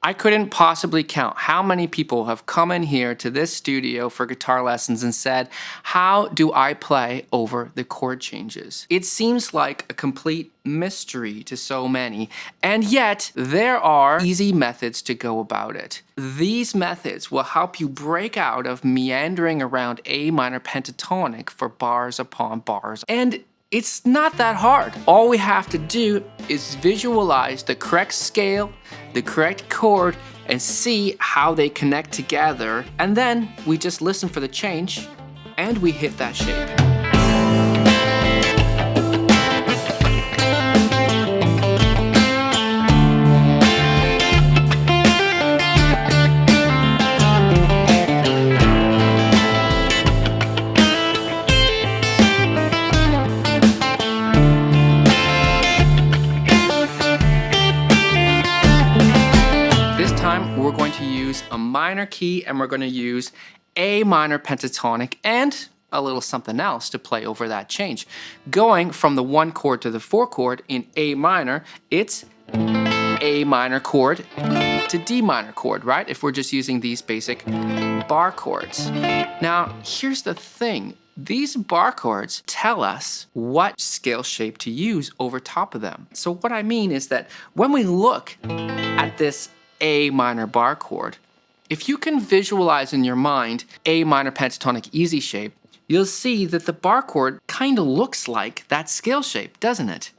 I couldn't possibly count how many people have come in here to this studio for guitar lessons and said, how do I play over the chord changes? It seems like a complete mystery to so many, and yet there are easy methods to go about it. These methods will help you break out of meandering around A minor pentatonic for bars upon bars, and it's not that hard. All we have to do is visualize the correct scale, the correct chord, and see how they connect together. And then we just listen for the change and we hit that shape. We're going to use a minor key and we're going to use A minor pentatonic and a little something else to play over that change. Going from the 1 chord to the 4 chord in A minor, it's A minor chord to D minor chord, right? If we're just using these basic bar chords. Now, here's the thing. These bar chords tell us what scale shape to use over top of them. So what I mean is that when we look at this A minor bar chord, if you can visualize in your mind A minor pentatonic easy shape, you'll see that the bar chord kind of looks like that scale shape, doesn't it?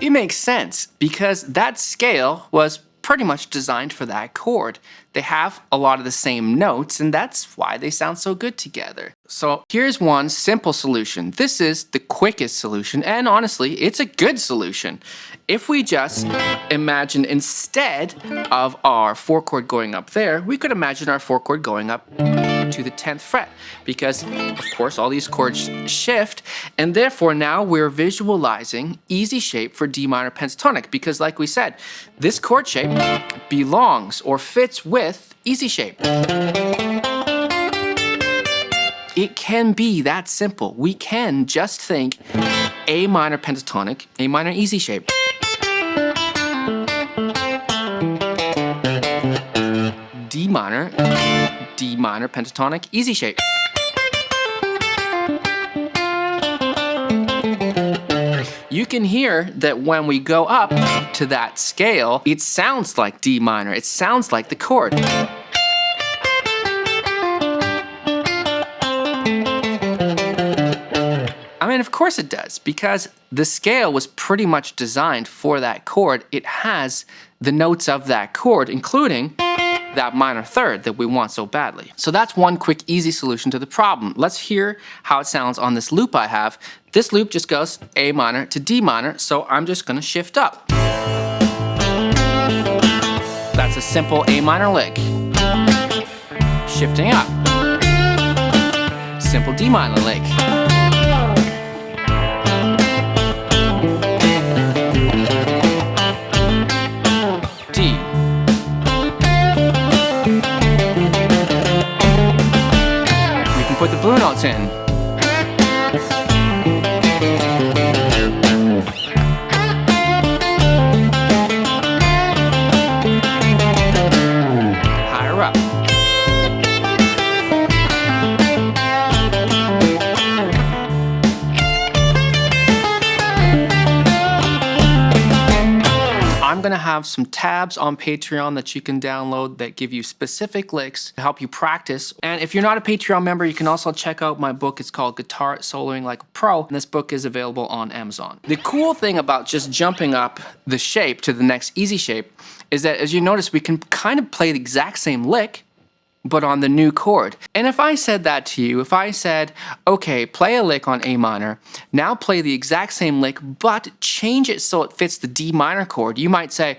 It makes sense because that scale was pretty much designed for that chord. They have a lot of the same notes, and that's why they sound so good together. So here's one simple solution. This is the quickest solution, and honestly, it's a good solution. If we just imagine instead of our 4 chord going up there, we could imagine our 4 chord going up to the 10th fret, because of course all these chords shift, and therefore now we're visualizing easy shape for D minor pentatonic, because like we said, this chord shape belongs or fits with easy shape. It can be that simple. We can just think A minor pentatonic, A minor easy shape. D minor pentatonic, easy shape. You can hear that when we go up to that scale, it sounds like D minor. It sounds like the chord. I mean, of course it does, because the scale was pretty much designed for that chord. It has the notes of that chord, including that minor third that we want so badly. So that's one quick, easy solution to the problem. Let's hear how it sounds on this loop I have. This loop just goes A minor to D minor, so I'm just gonna shift up. That's a simple A minor lick. Shifting up. Simple D minor lick. D. We can put the blue notes in. Higher up. I'm gonna have some tabs on Patreon that you can download that give you specific licks to help you practice. And if you're not a Patreon member, you can also check out my book. It's called Guitar Soloing Like a Pro, and this book is available on Amazon. The cool thing about just jumping up the shape to the next easy shape is that, as you notice, we can kind of play the exact same lick, but on the new chord. And if I said that to you, if I said, okay, play a lick on A minor, now play the exact same lick, but change it so it fits the D minor chord, you might say,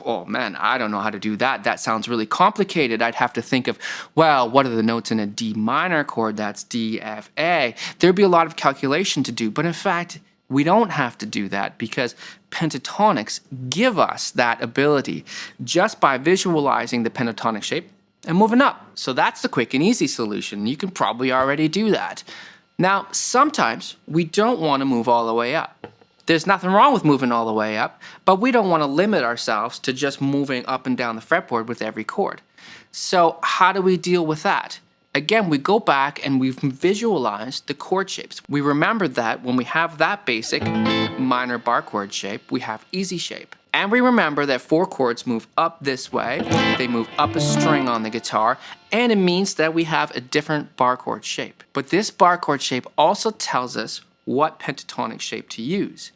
oh man, I don't know how to do that. That sounds really complicated. I'd have to think of, well, what are the notes in a D minor chord? That's D, F, A. There'd be a lot of calculation to do, but in fact, we don't have to do that because pentatonics give us that ability just by visualizing the pentatonic shape and moving up. So that's the quick and easy solution. You can probably already do that. Now, sometimes we don't want to move all the way up. There's nothing wrong with moving all the way up, but we don't want to limit ourselves to just moving up and down the fretboard with every chord. So how do we deal with that? Again, we go back and we've visualized the chord shapes. We remember that when we have that basic minor bar chord shape, we have easy shape. And we remember that 4 chords move up this way, they move up a string on the guitar, and it means that we have a different bar chord shape. But this bar chord shape also tells us what pentatonic shape to use.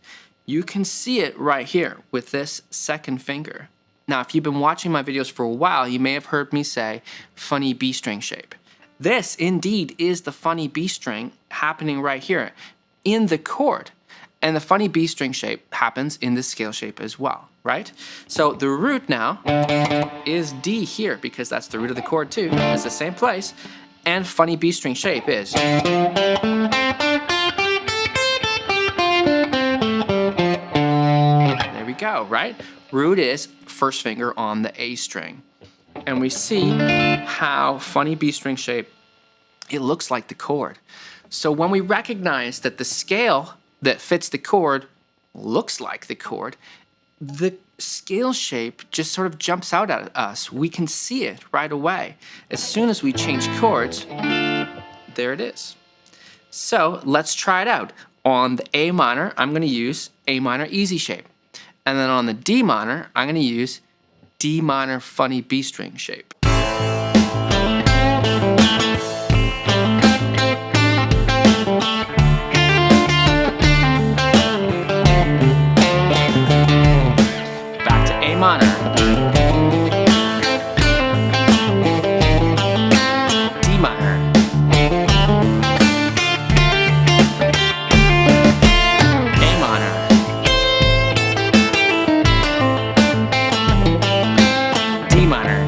You can see it right here with this second finger. Now, if you've been watching my videos for a while, you may have heard me say funny B string shape. This indeed is the funny B string happening right here in the chord. And the funny B string shape happens in the scale shape as well, right? So the root now is D here because that's the root of the chord too. It's the same place. And funny B string shape is. There we go, right? Root is first finger on the A string. And we see how funny B string shape, it looks like the chord. So when we recognize that the scale that fits the chord looks like the chord, the scale shape just sort of jumps out at us. We can see it right away. As soon as we change chords, there it is. So let's try it out. On the A minor, I'm going to use A minor easy shape. And then on the D minor, I'm going to use D minor funny B string shape. Back to A minor. D minor. A minor. D minor.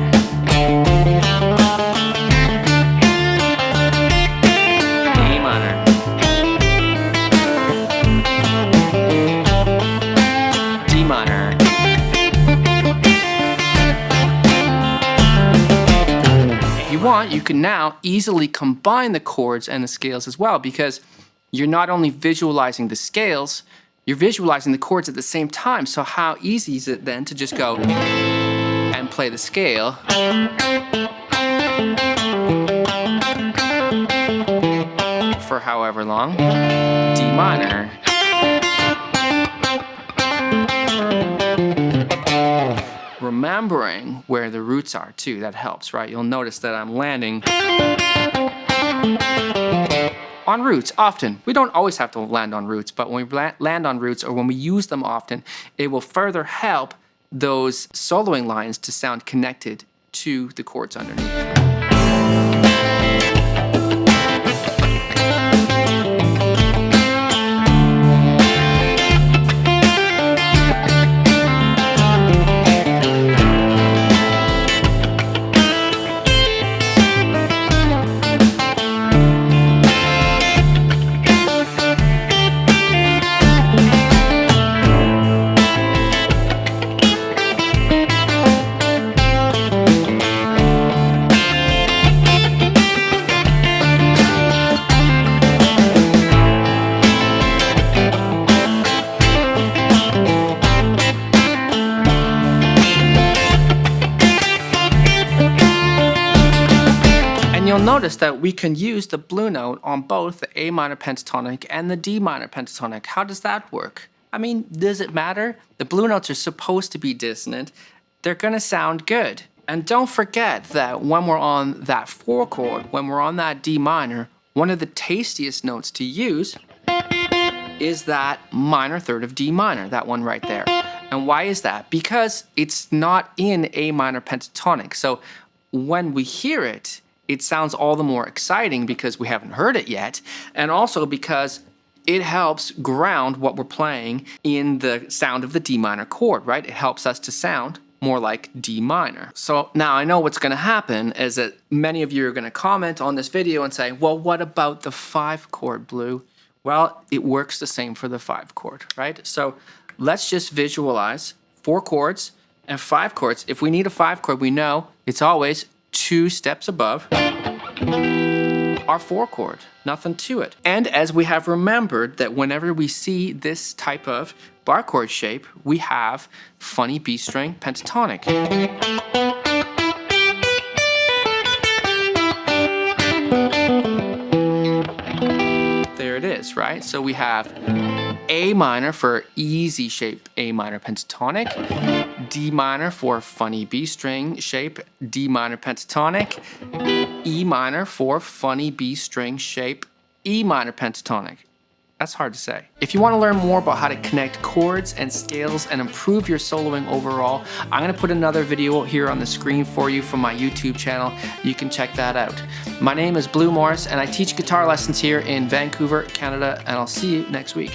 A minor. D minor. If you want, you can now easily combine the chords and the scales as well, because you're not only visualizing the scales, you're visualizing the chords at the same time. So how easy is it then to just go and play the scale for however long? D minor. Remembering where the roots are too, that helps, right? You'll notice that I'm landing on roots often. We don't always have to land on roots, but when we land on roots or when we use them often, it will further help those soloing lines to sound connected to the chords underneath. You'll notice that we can use the blue note on both the A minor pentatonic and the D minor pentatonic. How does that work? I mean, does it matter? The blue notes are supposed to be dissonant. They're gonna sound good. And don't forget that when we're on that 4 chord, when we're on that D minor, one of the tastiest notes to use is that minor third of D minor, that one right there. And why is that? Because it's not in A minor pentatonic. So when we hear it, it sounds all the more exciting because we haven't heard it yet, and also because it helps ground what we're playing in the sound of the D minor chord, right? It helps us to sound more like D minor. So now I know what's gonna happen is that many of you are gonna comment on this video and say, well, what about the 5 chord, Blue? Well, it works the same for the 5 chord, right? So let's just visualize 4 chords and 5 chords. If we need a 5 chord, we know it's always 2 steps above, our 4 chord. Nothing to it. And as we have remembered that whenever we see this type of bar chord shape, we have funny B string pentatonic. There it is, right? So we have A minor for easy shape, A minor pentatonic, D minor for funny B string shape, D minor pentatonic, E minor for funny B string shape, E minor pentatonic. That's hard to say. If you want to learn more about how to connect chords and scales and improve your soloing overall, I'm going to put another video here on the screen for you from my YouTube channel. You can check that out. My name is Blue Morris and I teach guitar lessons here in Vancouver, Canada, and I'll see you next week.